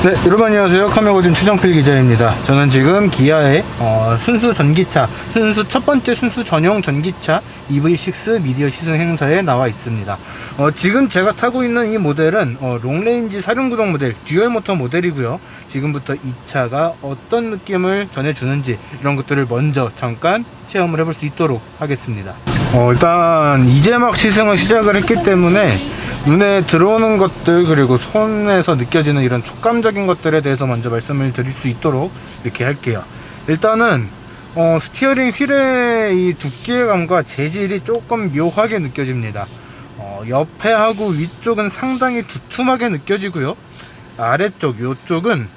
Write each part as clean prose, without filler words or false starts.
네, 여러분 안녕하세요. 카메고진 최정필 기자입니다. 저는 지금 기아의 순수 전기차, 첫 번째 순수 전용 전기차 EV6 미디어 시승 행사에 나와 있습니다. 지금 제가 타고 있는 이 모델은 롱레인지 사륜구동 모델, 듀얼 모터 모델이고요. 지금부터 이 차가 어떤 느낌을 전해주는지 이런 것들을 먼저 잠깐 체험을 해볼 수 있도록 하겠습니다. 일단 이제 막 시승을 시작을 했기 때문에 눈에 들어오는 것들, 그리고 손에서 느껴지는 이런 촉감적인 것들에 대해서 먼저 말씀을 드릴 수 있도록 이렇게 할게요. 일단은 스티어링 휠의 이 두께감과 재질이 조금 묘하게 느껴집니다. 옆에 하고 위쪽은 상당히 두툼하게 느껴지고요. 아래쪽, 요쪽은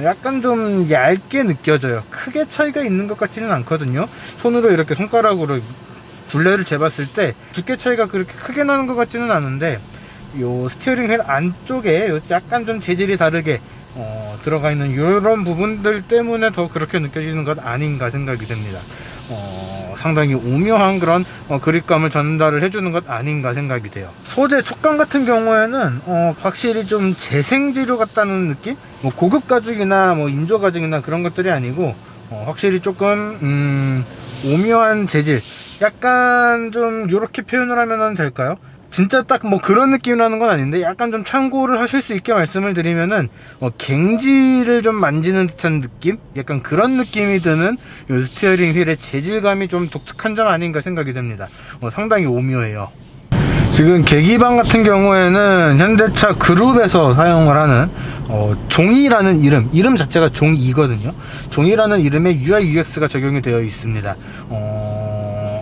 약간 좀 얇게 느껴져요. 크게 차이가 있는 것 같지는 않거든요. 손으로 이렇게 손가락으로 둘레를 재봤을 때 두께 차이가 그렇게 크게 나는 것 같지는 않은데, 요 스티어링 휠 안쪽에 약간 좀 재질이 다르게 들어가 있는 이런 부분들 때문에 더 그렇게 느껴지는 것 아닌가 생각이 됩니다. 상당히 오묘한 그런 그립감을 전달을 해주는 것 아닌가 생각이 돼요. 소재 촉감 같은 경우에는 확실히 좀 재생지료 같다는 느낌? 고급 가죽이나 인조 가죽이나 그런 것들이 아니고 확실히 조금 오묘한 재질, 약간 좀 이렇게 표현을 하면 될까요? 진짜 딱 그런 느낌이라는 건 아닌데, 약간 좀 참고를 하실 수 있게 말씀을 드리면은 갱지를 좀 만지는 듯한 느낌? 약간 그런 느낌이 드는 이 스티어링 휠의 재질감이 좀 독특한 점 아닌가 생각이 됩니다. 상당히 오묘해요. 지금 계기판 같은 경우에는 현대차 그룹에서 사용을 하는 종이라는 이름 자체가 종이거든요. 종이라는 이름의 UI/UX가 적용이 되어 있습니다.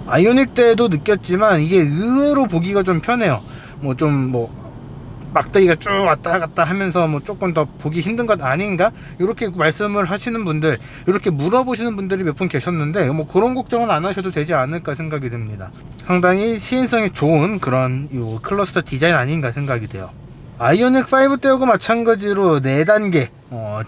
아이오닉 때도 느꼈지만 이게 의외로 보기가 좀 편해요. 막대기가 쭉 왔다 갔다 하면서 조금 더 보기 힘든 것 아닌가? 이렇게 말씀을 하시는 분들, 이렇게 물어보시는 분들이 몇 분 계셨는데, 그런 걱정은 안 하셔도 되지 않을까 생각이 듭니다. 상당히 시인성이 좋은 그런 요 클러스터 디자인 아닌가 생각이 돼요. 아이오닉 5 때하고 마찬가지로 4단계,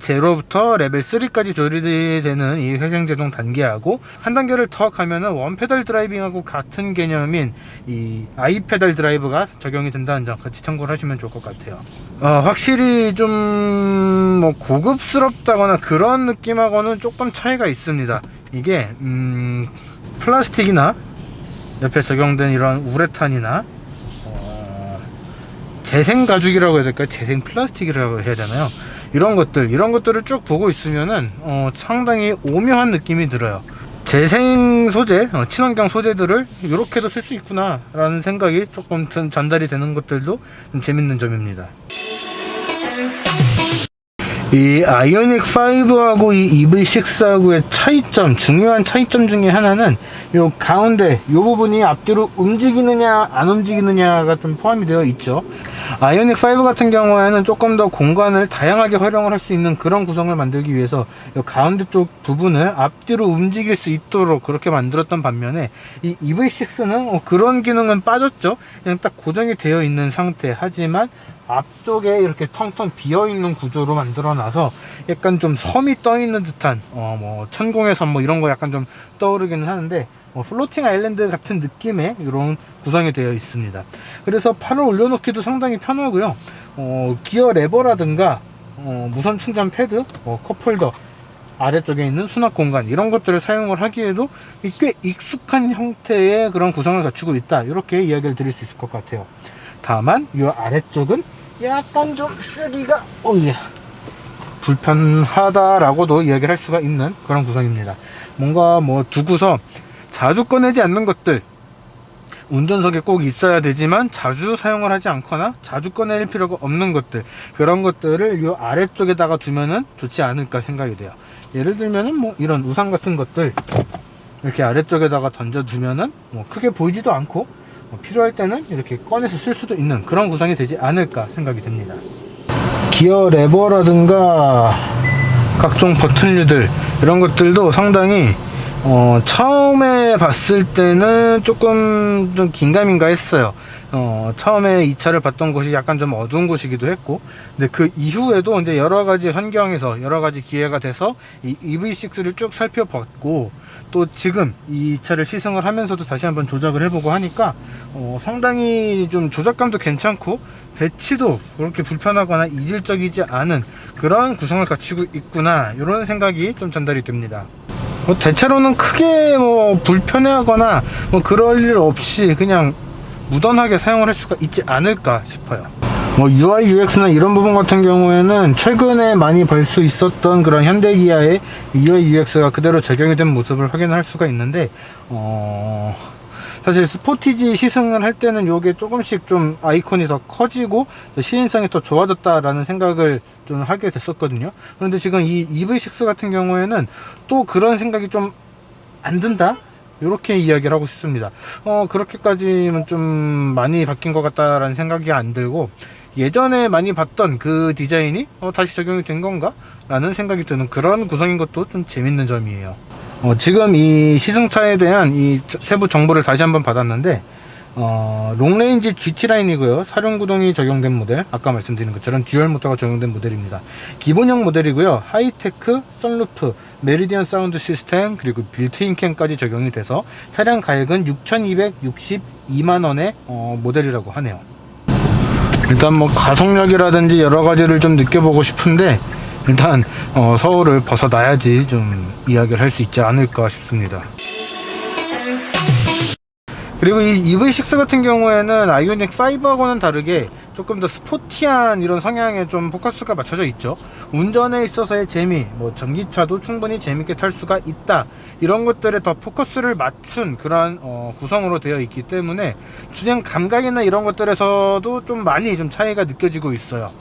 제로부터 레벨 3까지 조립되는 이 회생제동 단계하고, 한 단계를 더 가면은 원페달 드라이빙하고 같은 개념인 이 아이페달 드라이브가 적용이 된다는 점 같이 참고를 하시면 좋을 것 같아요. 확실히 좀 고급스럽다거나 그런 느낌하고는 조금 차이가 있습니다. 이게 플라스틱이나 옆에 적용된 이런 우레탄이나 재생 가죽이라고 해야 될까요? 재생 플라스틱이라고 해야 되나요? 이런 것들을 쭉 보고 있으면은 상당히 오묘한 느낌이 들어요. 재생 소재, 친환경 소재들을 이렇게도 쓸 수 있구나 라는 생각이 조금 전달이 되는 것들도 좀 재밌는 점입니다. 이 아이오닉 5하고 이 EV6하고의 차이점, 중요한 차이점 중에 하나는 요 가운데 요 부분이 앞뒤로 움직이느냐 안 움직이느냐가 좀 포함이 되어 있죠. 아이오닉 5 같은 경우에는 조금 더 공간을 다양하게 활용을 할 수 있는 그런 구성을 만들기 위해서 요 가운데 쪽 부분을 앞뒤로 움직일 수 있도록 그렇게 만들었던 반면에, 이 EV6는 그런 기능은 빠졌죠. 그냥 딱 고정이 되어 있는 상태. 하지만 앞쪽에 이렇게 텅텅 비어있는 구조로 만들어놔서 약간 좀 섬이 떠있는 듯한 천공의 섬 이런 거 약간 좀 떠오르기는 하는데, 플로팅 아일랜드 같은 느낌의 이런 구성이 되어 있습니다. 그래서 팔을 올려놓기도 상당히 편하고요. 기어 레버라든가 무선 충전 패드, 컵홀더, 아래쪽에 있는 수납 공간, 이런 것들을 사용을 하기에도 꽤 익숙한 형태의 그런 구성을 갖추고 있다, 이렇게 이야기를 드릴 수 있을 것 같아요. 다만 이 아래쪽은 약간 좀 쓰기가 불편하다라고도 이야기를 할 수가 있는 그런 구성입니다. 뭔가 두고서 자주 꺼내지 않는 것들, 운전석에 꼭 있어야 되지만 자주 사용을 하지 않거나 자주 꺼낼 필요가 없는 것들, 그런 것들을 이 아래쪽에다가 두면은 좋지 않을까 생각이 돼요. 예를 들면은 이런 우산 같은 것들 이렇게 아래쪽에다가 던져두면은 크게 보이지도 않고 필요할 때는 이렇게 꺼내서 쓸 수도 있는 그런 구성이 되지 않을까 생각이 됩니다. 기어 레버라든가 각종 버튼류들, 이런 것들도 상당히 처음에 봤을 때는 조금 좀 긴가민가 했어요. 처음에 이 차를 봤던 곳이 약간 좀 어두운 곳이기도 했고, 근데 그 이후에도 이제 여러 가지 환경에서 여러 가지 기회가 돼서 이 EV6를 쭉 살펴봤고, 또 지금 이 차를 시승을 하면서도 다시 한번 조작을 해보고 하니까 상당히 좀 조작감도 괜찮고 배치도 그렇게 불편하거나 이질적이지 않은 그런 구성을 갖추고 있구나, 이런 생각이 좀 전달이 됩니다. 대체로는 크게 불편해하거나 그럴 일 없이 그냥 무던하게 사용을 할 수가 있지 않을까 싶어요. UI, UX나 이런 부분 같은 경우에는 최근에 많이 볼 수 있었던 그런 현대 기아의 UI, UX가 그대로 적용이 된 모습을 확인할 수가 있는데, 사실 스포티지 시승을 할 때는 요게 조금씩 좀 아이콘이 더 커지고 시인성이 더 좋아졌다라는 생각을 좀 하게 됐었거든요. 그런데 지금 이 EV6 같은 경우에는 또 그런 생각이 좀 안 든다? 이렇게 이야기를 하고 싶습니다. 그렇게까지는 좀 많이 바뀐 것 같다라는 생각이 안 들고, 예전에 많이 봤던 그 디자인이 다시 적용이 된 건가? 라는 생각이 드는 그런 구성인 것도 좀 재밌는 점이에요. 지금 이 시승차에 대한 이 세부 정보를 다시 한번 받았는데, 롱레인지 GT 라인이고요. 사륜구동이 적용된 모델, 아까 말씀드린 것처럼 듀얼 모터가 적용된 모델입니다. 기본형 모델이고요. 하이테크, 선루프, 메리디언 사운드 시스템, 그리고 빌트인 캠까지 적용이 돼서 차량 가액은 6,262만원의 모델이라고 하네요. 일단 가속력이라든지 여러 가지를 좀 느껴보고 싶은데, 일단 서울을 벗어나야지 좀 이야기를 할 수 있지 않을까 싶습니다. 그리고 이 EV6 같은 경우에는 아이오닉 5하고는 다르게 조금 더 스포티한 이런 성향에 좀 포커스가 맞춰져 있죠. 운전에 있어서의 재미, 전기차도 충분히 재밌게 탈 수가 있다, 이런 것들에 더 포커스를 맞춘 그런 구성으로 되어 있기 때문에 주행 감각이나 이런 것들에서도 좀 많이 좀 차이가 느껴지고 있어요.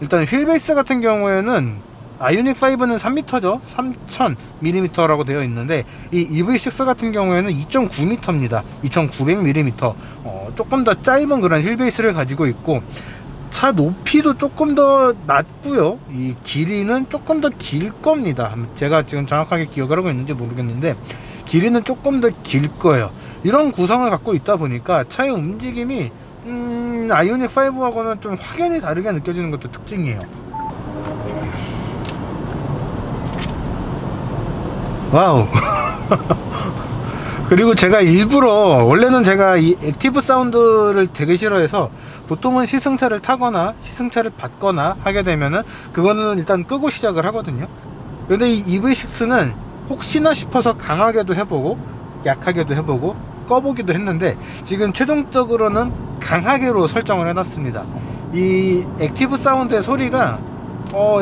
일단 휠베이스 같은 경우에는 아이오닉 5는 3m죠. 3000mm라고 되어 있는데, 이 EV6 같은 경우에는 2.9m입니다. 2900mm. 조금 더 짧은 그런 휠베이스를 가지고 있고, 차 높이도 조금 더 낮고요. 이 길이는 조금 더 길 겁니다. 제가 지금 정확하게 기억을 하고 있는지 모르겠는데, 길이는 조금 더 길 거예요. 이런 구성을 갖고 있다 보니까 차의 움직임이 아이오닉 5하고는 좀 확연히 다르게 느껴지는 것도 특징이에요. 와우. 그리고 제가 일부러, 원래는 제가 이 액티브 사운드를 되게 싫어해서 보통은 시승차를 타거나 시승차를 받거나 하게 되면은 그거는 일단 끄고 시작을 하거든요. 그런데 이 EV6는 혹시나 싶어서 강하게도 해보고 약하게도 해보고 꺼보기도 했는데, 지금 최종적으로는 강하게로 설정을 해놨습니다. 이 액티브 사운드의 소리가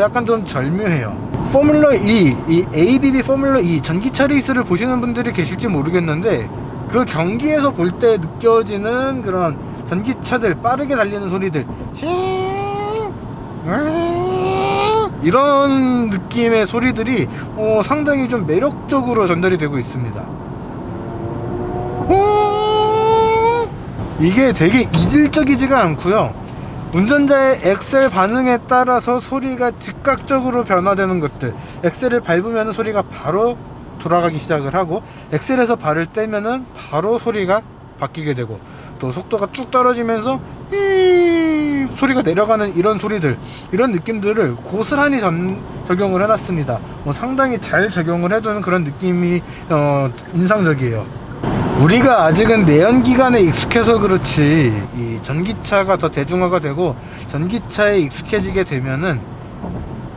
약간 좀 절묘해요. 포뮬러 2, 이 ABB 포뮬러 2 전기차 레이스를 보시는 분들이 계실지 모르겠는데, 그 경기에서 볼 때 느껴지는 그런 전기차들 빠르게 달리는 소리들, 이런 느낌의 소리들이 상당히 좀 매력적으로 전달이 되고 있습니다. 이게 되게 이질적이지가 않고요. 운전자의 엑셀 반응에 따라서 소리가 즉각적으로 변화되는 것들, 엑셀을 밟으면 소리가 바로 돌아가기 시작을 하고, 엑셀에서 발을 떼면은 바로 소리가 바뀌게 되고, 또 속도가 쭉 떨어지면서 소리가 내려가는 이런 소리들, 이런 느낌들을 고스란히 적용을 해놨습니다. 상당히 잘 적용을 해두는 그런 느낌이 인상적이에요. 우리가 아직은 내연기관에 익숙해서 그렇지, 이 전기차가 더 대중화가 되고 전기차에 익숙해지게 되면은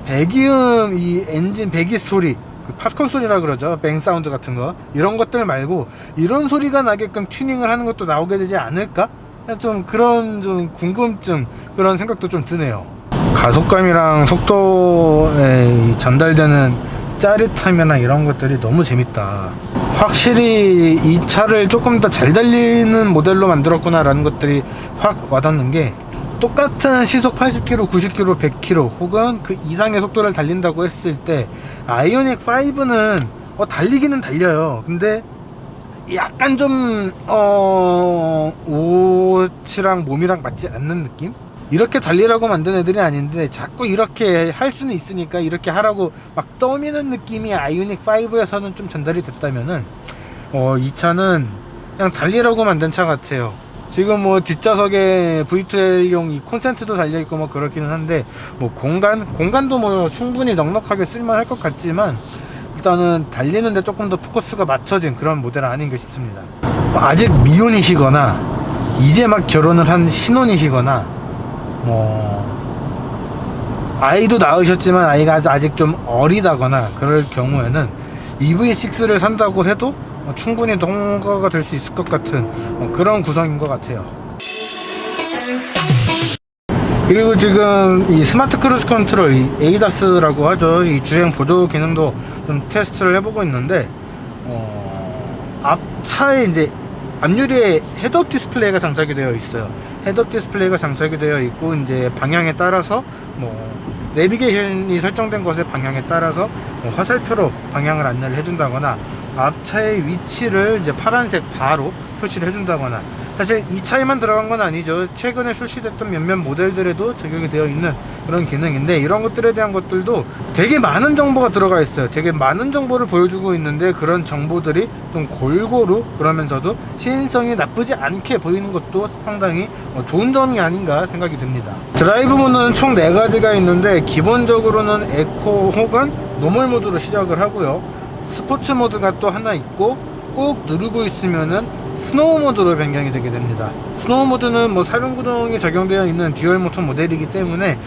배기음, 이 엔진 배기 소리, 그 팝콘 소리라 그러죠. 뱅 사운드 같은 거, 이런 것들 말고 이런 소리가 나게끔 튜닝을 하는 것도 나오게 되지 않을까? 좀 그런 좀 궁금증, 그런 생각도 좀 드네요. 가속감이랑 속도에 전달되는 짜릿함이나 이런 것들이 너무 재밌다. 확실히 이 차를 조금 더 잘 달리는 모델로 만들었구나 라는 것들이 확 와닿는 게, 똑같은 시속 80km, 90km, 100km 혹은 그 이상의 속도를 달린다고 했을 때 아이오닉 5는 달리기는 달려요. 근데 약간 좀 옷이랑 몸이랑 맞지 않는 느낌? 이렇게 달리라고 만든 애들이 아닌데 자꾸 이렇게 할 수는 있으니까 이렇게 하라고 막 떠미는 느낌이 아이오닉 5에서는 좀 전달이 됐다면은 이 차는 그냥 달리라고 만든 차 같아요. 지금 뭐 뒷좌석에 V12용 이 콘센트도 달려있고 뭐 그렇기는 한데, 뭐 공간도 뭐 충분히 넉넉하게 쓸만할 것 같지만 일단은 달리는데 조금 더 포커스가 맞춰진 그런 모델은 아닌가 싶습니다. 아직 미혼이시거나 이제 막 결혼을 한 신혼이시거나 아이도 낳으셨지만 아이가 아직 좀 어리다거나 그럴 경우에는 EV6를 산다고 해도 충분히 통과가 될 수 있을 것 같은 그런 구성인 것 같아요. 그리고 지금 이 스마트 크루즈 컨트롤, 이 에이다스라고 하죠, 이 주행 보조 기능도 좀 테스트를 해보고 있는데, 앞차에 이제 앞유리에 헤드업 디스플레이가 장착이 되어 있어요. 헤드업 디스플레이가 장착이 되어 있고, 이제 방향에 따라서 내비게이션이 설정된 것의 방향에 따라서 화살표로 방향을 안내를 해준다거나, 앞차의 위치를 이제 파란색 바로 표시를 해준다거나, 사실 이 차에만 들어간 건 아니죠. 최근에 출시됐던 몇몇 모델들에도 적용이 되어 있는 그런 기능인데, 이런 것들에 대한 것들도 되게 많은 정보가 들어가 있어요. 되게 많은 정보를 보여주고 있는데, 그런 정보들이 좀 골고루 그러면서도 시인성이 나쁘지 않게 보이는 것도 상당히 좋은 점이 아닌가 생각이 듭니다. 드라이브 모드는 총 4가지가 있는데, 기본적으로는 에코 혹은 노멀 모드로 시작을 하고요. 스포츠 모드가 또 하나 있고, 꾹 누르고 있으면은 스노우 모드로 변경이 되게 됩니다. 스노우 모드는 뭐 사륜구동이 적용되어 있는 듀얼 모터 모델이기 때문에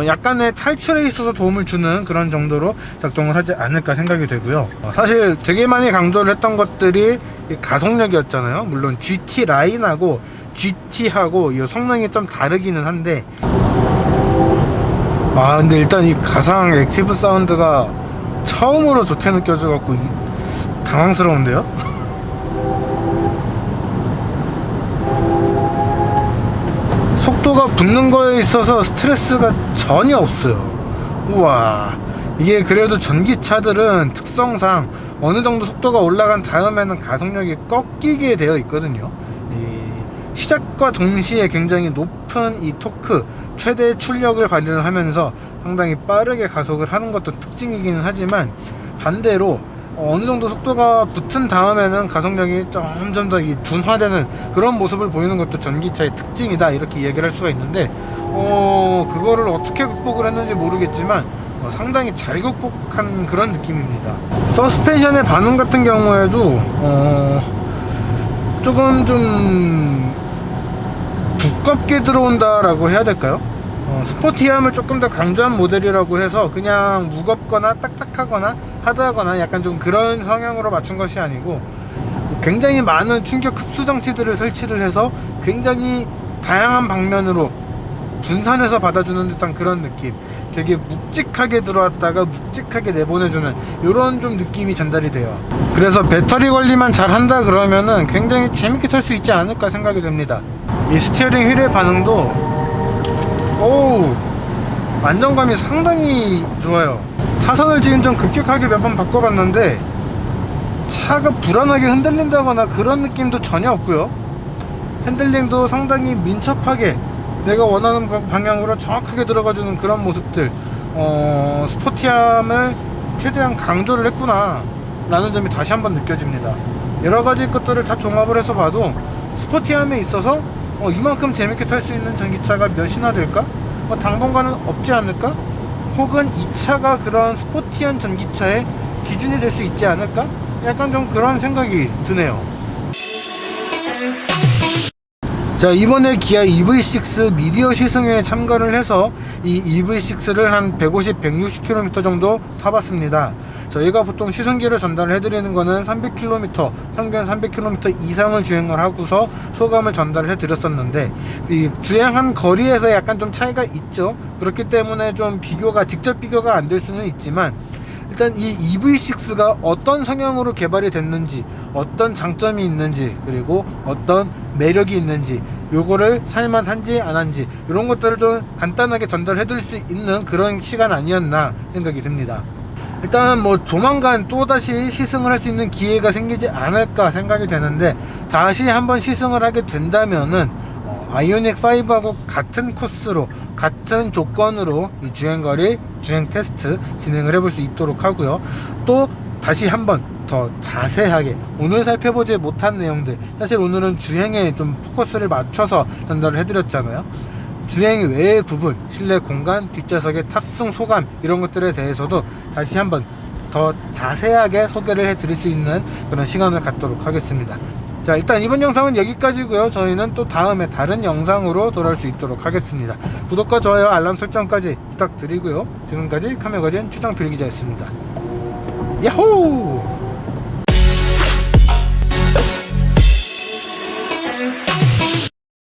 약간의 탈출에 있어서 도움을 주는 그런 정도로 작동을 하지 않을까 생각이 되고요. 사실 되게 많이 강조를 했던 것들이 가속력이었잖아요. 물론 GT 라인하고 GT하고 이 성능이 좀 다르기는 한데, 근데 일단 이 가상 액티브 사운드가 처음으로 좋게 느껴져 갖고 당황스러운데요. 속도가 붙는 거에 있어서 스트레스가 전혀 없어요. 우와, 이게 그래도 전기차들은 특성상 어느 정도 속도가 올라간 다음에는 가속력이 꺾이게 되어 있거든요. 시작과 동시에 굉장히 높은 이 토크, 최대 출력을 발휘를 하면서 상당히 빠르게 가속을 하는 것도 특징이기는 하지만, 반대로 어느 정도 속도가 붙은 다음에는 가속력이 점점 더 둔화되는 그런 모습을 보이는 것도 전기차의 특징이다, 이렇게 얘기를 할 수가 있는데, 그거를 어떻게 극복을 했는지 모르겠지만 상당히 잘 극복한 그런 느낌입니다. 서스펜션의 반응 같은 경우에도 조금 좀 두껍게 들어온다 라고 해야 될까요? 스포티함을 조금 더 강조한 모델이라고 해서 그냥 무겁거나 딱딱하거나 하드하거나 약간 좀 그런 성향으로 맞춘 것이 아니고, 굉장히 많은 충격 흡수 장치들을 설치를 해서 굉장히 다양한 방면으로 분산해서 받아주는 듯한 그런 느낌, 되게 묵직하게 들어왔다가 묵직하게 내보내주는 이런 좀 느낌이 전달이 돼요. 그래서 배터리 관리만 잘 한다 그러면은 굉장히 재밌게 탈 수 있지 않을까 생각이 됩니다. 이 스티어링 휠의 반응도 안정감이 상당히 좋아요. 차선을 지금 좀 급격하게 몇 번 바꿔봤는데 차가 불안하게 흔들린다거나 그런 느낌도 전혀 없고요. 핸들링도 상당히 민첩하게 내가 원하는 방향으로 정확하게 들어가주는 그런 모습들, 스포티함을 최대한 강조를 했구나 라는 점이 다시 한번 느껴집니다. 여러가지 것들을 다 종합을 해서 봐도 스포티함에 있어서 이만큼 재밌게 탈 수 있는 전기차가 몇이나 될까? 당분간은 없지 않을까? 혹은 이 차가 그런 스포티한 전기차의 기준이 될 수 있지 않을까? 약간 좀 그런 생각이 드네요. 자, 이번에 기아 EV6 미디어 시승회에 참가를 해서 이 EV6를 한 150, 160km 정도 타봤습니다. 저희가 보통 시승기를 전달을 해드리는 거는 300km, 평균 300km 이상을 주행을 하고서 소감을 전달을 해드렸었는데, 이 주행한 거리에서 약간 좀 차이가 있죠. 그렇기 때문에 좀 직접 비교가 안 될 수는 있지만, 일단 이 EV6가 어떤 성향으로 개발이 됐는지, 어떤 장점이 있는지, 그리고 어떤 매력이 있는지, 요거를 살만한지 안 한지, 이런 것들을 좀 간단하게 전달해 드릴 수 있는 그런 시간 아니었나 생각이 듭니다. 일단 뭐 조만간 또다시 시승을 할 수 있는 기회가 생기지 않을까 생각이 되는데, 다시 한번 시승을 하게 된다면은 아이오닉 5하고 같은 코스로 같은 조건으로 이 주행거리 주행 테스트 진행을 해볼 수 있도록 하고요. 또 다시 한번 더 자세하게 오늘 살펴보지 못한 내용들, 사실 오늘은 주행에 좀 포커스를 맞춰서 전달을 해드렸잖아요. 주행 외의 부분, 실내 공간, 뒷좌석의 탑승 소감, 이런 것들에 대해서도 다시 한번 더 자세하게 소개를 해드릴 수 있는 그런 시간을 갖도록 하겠습니다. 자, 일단 이번 영상은 여기까지고요. 저희는 또 다음에 다른 영상으로 돌아올 수 있도록 하겠습니다. 구독과 좋아요, 알람 설정까지 부탁드리고요. 지금까지 카메거진 추정필 기자였습니다. 야호!